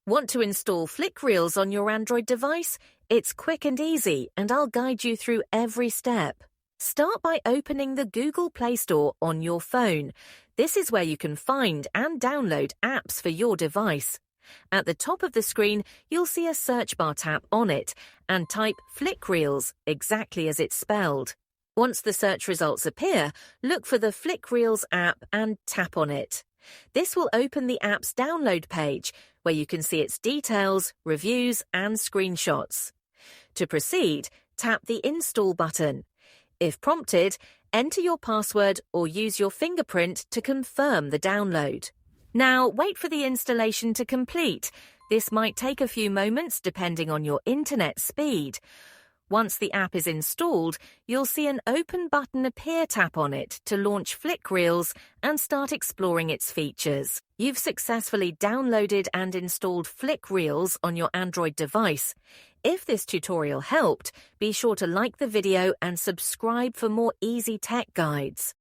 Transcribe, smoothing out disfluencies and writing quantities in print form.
Want to install FlickReels on your Android device? It's quick and easy, and I'll guide you through every step. Start by opening the Google Play Store on your phone. This is where you can find and download apps for your device. At the top of the screen, you'll see a search bar tap on it and type FlickReels, exactly as it's spelled. Once the search results appear, look for the FlickReels app and tap on it. This will open the app's download page, where you can see its details, reviews, and screenshots. To proceed, tap the Install button. If prompted, enter your password or use your fingerprint to confirm the download. Now, wait for the installation to complete. This might take a few moments depending on your internet speed. Once the app is installed, you'll see an Open button appear. Tap on it to launch FlickReels and start exploring its features. You've successfully downloaded and installed FlickReels on your Android device. If this tutorial helped, be sure to like the video and subscribe for more easy tech guides.